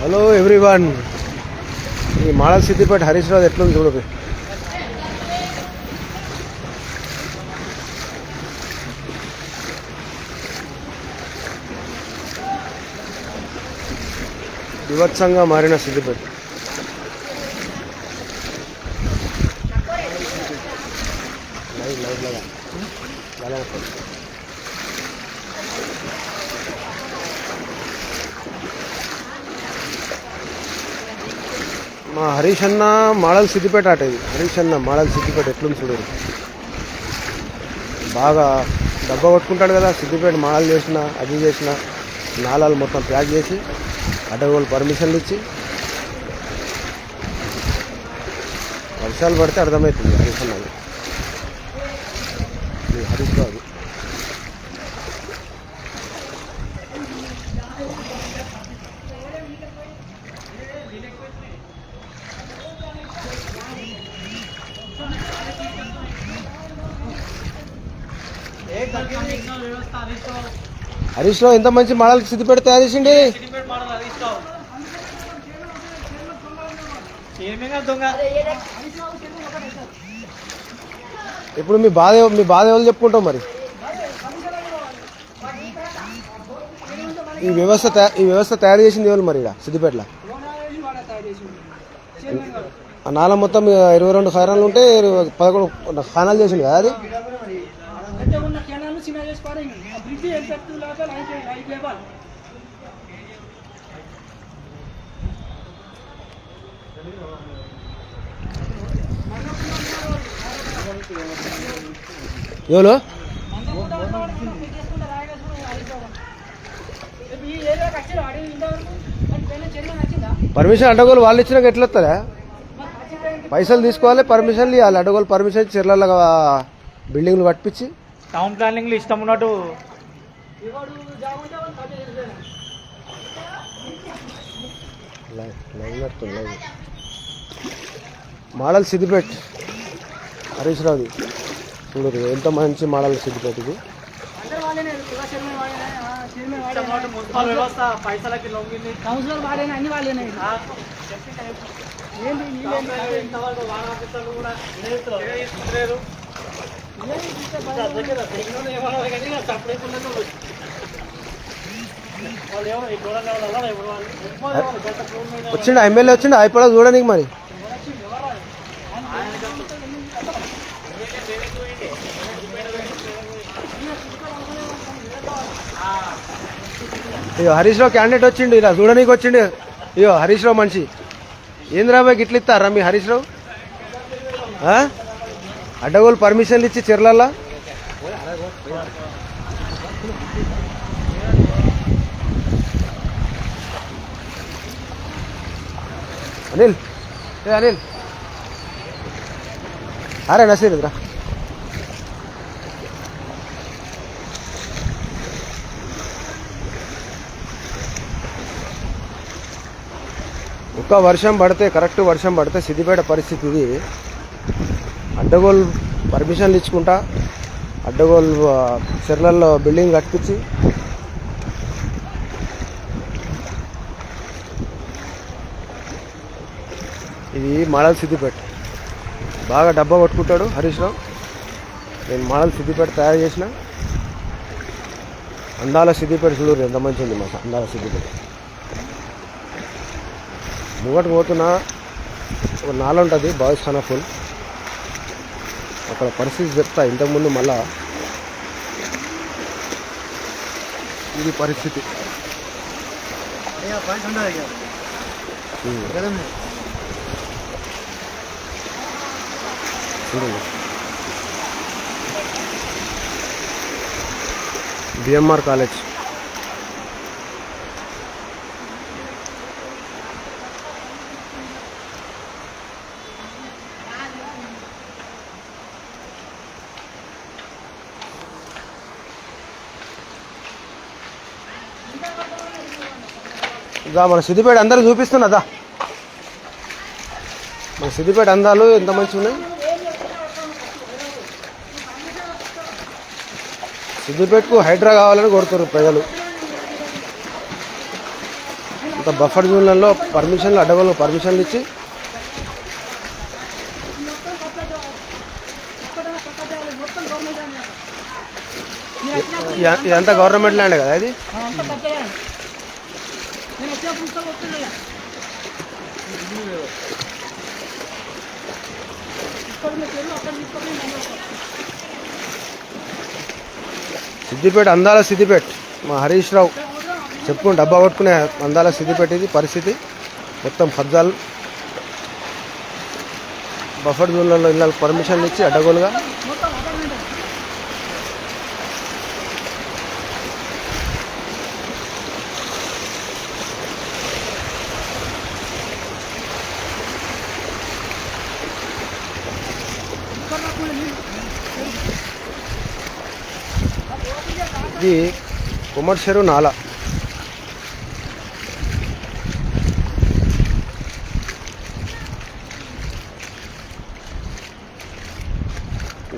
Hello everyone, ఈ model Siddipet Harish Rao ఎట్లుంది చూడరు. వివత్సంగా మారిన సిద్దిపేట. మా హరీష్ అన్న మోడల్ సిద్దిపేట ఆట ఇది. హరీష్ అన్న మోడల్ సిద్దిపేట ఎట్లుంది చూడరు. బాగా డబ్బా కొట్టుకుంటాడు కదా, సిద్దిపేట మోడల్ చేసిన అది చేసిన నాలాలు మొత్తం ప్యాక్ చేసి అడ్డగోలు పర్మిషన్లు ఇచ్చి వర్షాలు పడితే అర్థమవుతుంది హరీష్ అన్నది. హరీష్ రావు హరీష్ రావు ఎంత మంచి మోడల్ సిద్దిపేట తయారు చేసిండి. ఇప్పుడు మీ బాధ ఎవరు చెప్పుకుంటాం మరి. ఈ వ్యవస్థ తయారు చేసింది ఎవరు మరి ఇక్కడ సిద్దిపేటలో? ఆ నాల మొత్తం 22 ఖానాలు ఉంటే 11 ఖానాలు చేసింది కదా అది. ఎవరు పర్మిషన్ అడ్డగోలు వాళ్ళు ఇచ్చినాక ఎట్లా వస్తారా? పైసలు తీసుకోవాలి, పర్మిషన్లు ఇవ్వాలి. అడ్డగోలు పర్మిషన్ చెర్ల బిల్డింగ్లు కట్టించి టౌన్ ప్లానింగ్ లో ఇష్టం ఉన్నట్టు మోడల్ సిద్దిపేట హరీష్ రావుది చూడరు ఎంత మంచి మోడల్ సిద్దిపేట ఇది. వచ్చిండు ఎమ్మెల్యే వచ్చిండు అయిపోయి చూడడానికి మరి. ఇయ్యో హరీష్ రావు క్యాండిడేట్ వచ్చిండు, ఇలా చూడడానికి వచ్చిండు. ఇయ్యో హరీష్ రావు మనిషి ఏంద్రాబాయ్ గిట్ల ఇస్తారా మీ హరీష్ రావు? అడ్డగోలు పర్మిషన్లు ఇచ్చి చెర్లల్లా అనిల్ అనిల్ అరే నసీర్ రా. ఒక్క వర్షం పడితే కరెక్ట్ వర్షం పడితే సిద్దిపేట పరిస్థితి ఇది. అడ్డగోలు పర్మిషన్లు ఇచ్చుకుంటా అడ్డగోలు చెర్లల్లో బిల్డింగ్ కట్టించి ఇది మోడల్ సిద్దిపేట. బాగా డబ్బా కొట్టుకుంటాడు హరీష్ రావు. నేను మోడల్ సిద్దిపేట తయారు చేసిన అందాల సిద్దిపేట చూడరు ఎంత మంచి ఉంది మాకు అందాల సిద్దిపేట. ముంగటు పోతున్నా ఒక నాల ఉంటుంది బాయ్స్ ఖానా ఫుల్, అక్కడ పరిస్థితి చెప్తా. ఇంతకుముందు మళ్ళా ఇది పరిస్థితి. బిఎంఆర్ కాలేజ్ ఇక మన సిద్దిపేట అందరూ చూపిస్తున్నదా. మన సిద్దిపేట అందాలు ఎంత మంచిగా ఉన్నాయి. సిద్దిపేటకు హైడ్రా కావాలని కోరుతారు ప్రజలు. అంత బఫర్ జోన్లలో పర్మిషన్లు అడ్డగోలు పర్మిషన్లు ఇచ్చి ఇదంతా గవర్నమెంట్ ల్యాండ్ కదా ఇది. సిద్దిపేట అందాల సిద్దిపేట మా హరీష్ రావు చెప్పుకుని డబ్బా కొట్టుకునే అందాల సిద్దిపేట ఇది పరిస్థితి. మొత్తం కబ్జాలు బఫర్ జోన్లలో ఇళ్ళకి పర్మిషన్లు ఇచ్చి అడ్డగోలుగా. ఇది కొమర్షియరు నాలా.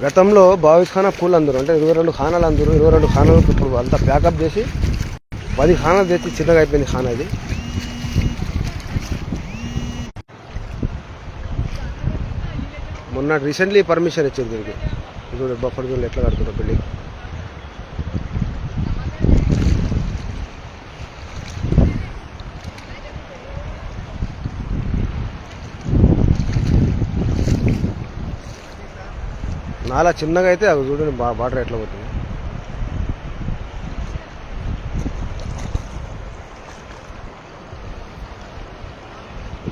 గతంలో 22 ఖానా పూలు అందరు అంటే 22 ఖానాలు అందరు 22 ఖానాలకు ఇప్పుడు అంతా ప్యాకప్ చేసి 10 ఖానాలు తెచ్చి చిన్నగా అయిపోయింది ఖానా ఇది. మొన్న రీసెంట్లీ పర్మిషన్ ఇచ్చింది దీనికి. ఇప్పుడు బఫర్ జోన్లు ఎట్లా కడుతున్నారు బిల్డింగ్. నాలా చిన్నగా అయితే అవి చూడండి వాటర్ ఎట్లా పోతుంది.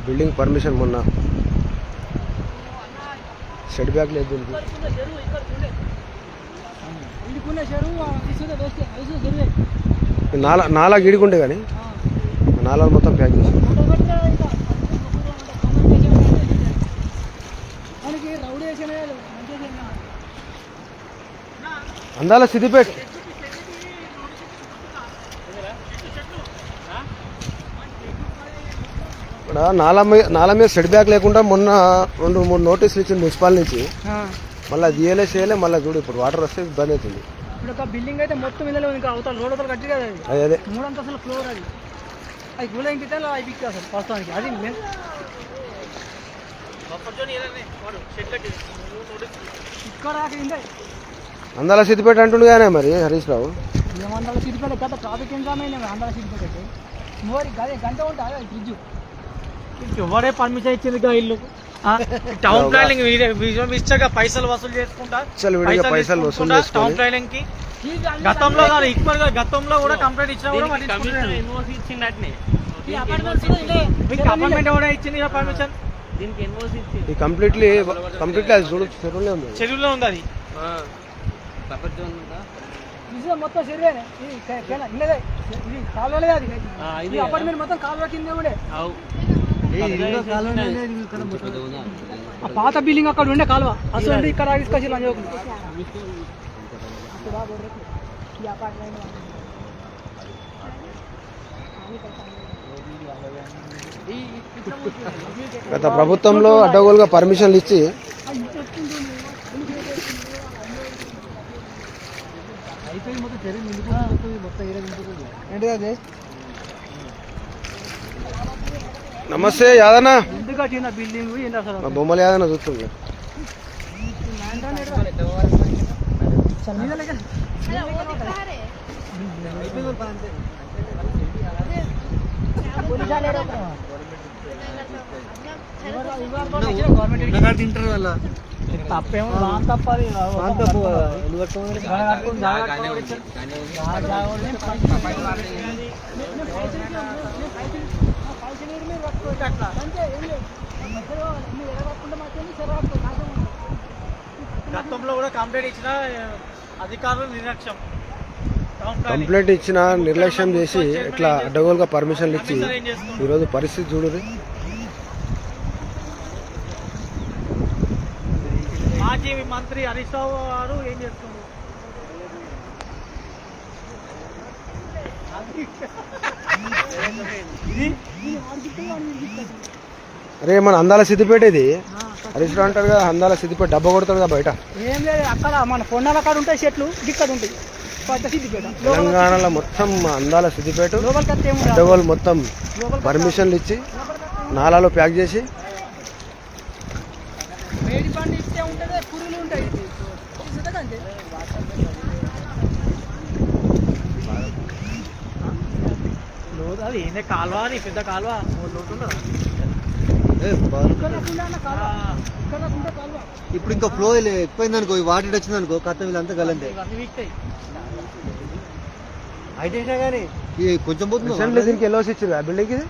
బిల్డింగ్ పర్మిషన్ మొన్న షెడ్ బ్యాక్ లేదు దీనికి. నాలా గిడికుంటే కానీ నాలాలు మొత్తం ప్యాక్ చేసి అందాల సిద్దిపేట. ఇక్కడ నాలా మీద సెట్ బ్యాక్ లేకుండా మొన్న 2-3 నోటీసులు ఇచ్చింది మున్సిపాల్ నుంచి. మళ్ళీ అది చేయలే మళ్ళీ చూడు ఇప్పుడు వాటర్ వస్తే ఇబ్బంది అవుతుంది. బిల్డింగ్ అయితే మొత్తం అవతల రోడ్ అవతల కట్టి కదా అదే 3 అంతస్తుల ఫ్లోర్ అది. అది కూడా ఇంటితే అయిపోయింది అసలు వాస్తవానికి. అది ఇక్కడ అందాల సిద్దిపేట అంటుండే కానీ మరి హరీష్ రావు ఏమందాల సిద్దిపేట గత ట్రాఫిక్ ఎగ్జామ్ అయినా అందాల సిద్దిపేట అయితే మోరి గంట ఉంటాయి ఫ్రిడ్జ్. ఎవరే పర్మిషన్ ఇచ్చింది ఇల్లు టౌన్ ప్లానింగ్ ఇచ్చాక పైసలు వసూలు చేసుకుంటా పైసలు వసూలు టౌన్ ప్లానింగ్ కి గతంలో కాదు ఈక్వల్ గా గతంలో కూడా కంప్లైంట్ ఇచ్చినా కూడా అపార్ట్మెంట్ కూడా ఇచ్చింది పర్మిషన్. దీనికి ఈ కంప్లీట్లీ అది చూడు చెరువులో ఉంది. చెరువులో ఉంది అది మొత్తం చెరువేనే. ఇది కాలువలే అది. అపార్ట్మెంట్ మొత్తం కాలువ కింద ఉండే. ఆ పాత బిల్డింగ్ అక్కడ ఉండే కాలువ అసలు ఇక్కడ తీసుకొచ్చి గత ప్రభుత్వంలో అడ్డగోలుగా పర్మిషన్లు ఇచ్చి నమస్తే యాదన్న. బిల్డింగ్ మా బొమ్మలు యాదన్న చూస్తుంది. తప్పేమో తప్పది గతంలో కూడా కంప్లైంట్ ఇచ్చిన అధికారులు నిర్లక్ష్యం. కంప్లైంట్ ఇచ్చిన నిర్లక్ష్యం చేసి ఇట్లా అడ్డగోలుగా పర్మిషన్లు ఇచ్చి ఈరోజు పరిస్థితి చూడదు. మాజీ మంత్రి హరీష్ రావు గారు ఏం చేస్తున్నారు? అరే మన అందాల సిద్దిపేట ఇది. హరీష్ రావు అంటారు కదా అందాల సిద్దిపేట డబ్బా కొడతాడు కదా బయట. ఏం లేదు అక్కడ మన పొన్నాల కాడ ఉంటాయి చెట్లు ఇక్కడ ఉంటాయి. పడ్డ సిద్దిపేట తెలంగాణలో మొత్తం అందాల సిద్దిపేట లోపలికి వస్తే ఏముండదు. అడ్డగోలు మొత్తం పర్మిషన్లు ఇచ్చి నాలాలో ప్యాక్ చేసి వేడి పండు ఇస్తే ఉంటుంది పురుగులు ఉంటాయి అంతే లోతు అది ఏందే కాలువ అని పెద్ద కాలువ లోతు ఉండదా? ఇక్కడ కాలువ ఇక్కడ కాలువ ఇప్పుడు ఇంకా ఫ్లో ఎక్కువైంది అనుకో, వాటర్ వచ్చింది అనుకో, కథ వీళ్ళంతా గలంతే. ఇవన్నీ వీక్తాయి. అయితే కానీ కొంచెం పోతుంది. రీసెంట్లీ దీనికి ఎల్ఓసి ఇచ్చింది ఆ బిల్డింగ్ ఇది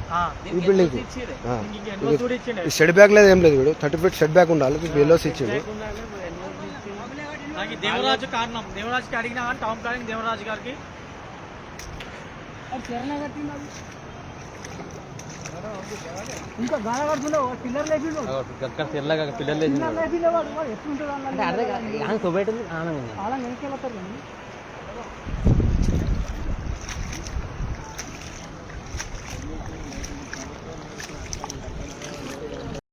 ఈ బిల్డింగ్ ఇచ్చిర్రు. ఆ. ఇంక ఎన్నో చూడు ఇచ్చిండు. ఈ షెడ్ బ్యాక్ లేదు ఏం లేదు వీడు 30 ఫీట్ షెడ్ బ్యాక్ ఉండాలి దీనికి ఎల్ఓసి ఇచ్చిండు. నాకు ఈ దేవరాజు కారణం, దేవరాజుకి అడిగినా కానీ టౌన్ ప్లానింగ్ దేవరాజు గారికి అది చెరణ కట్టింది అది. ఇంకా గాన కడుతుండే పిల్లర్ లేపిండు తెల్లగా పిల్లలు పిల్లర్ లేపిండే వాడు ఎట్లుంటుంది అన్న ఆలం వెనకెళ్ళతారు కానీ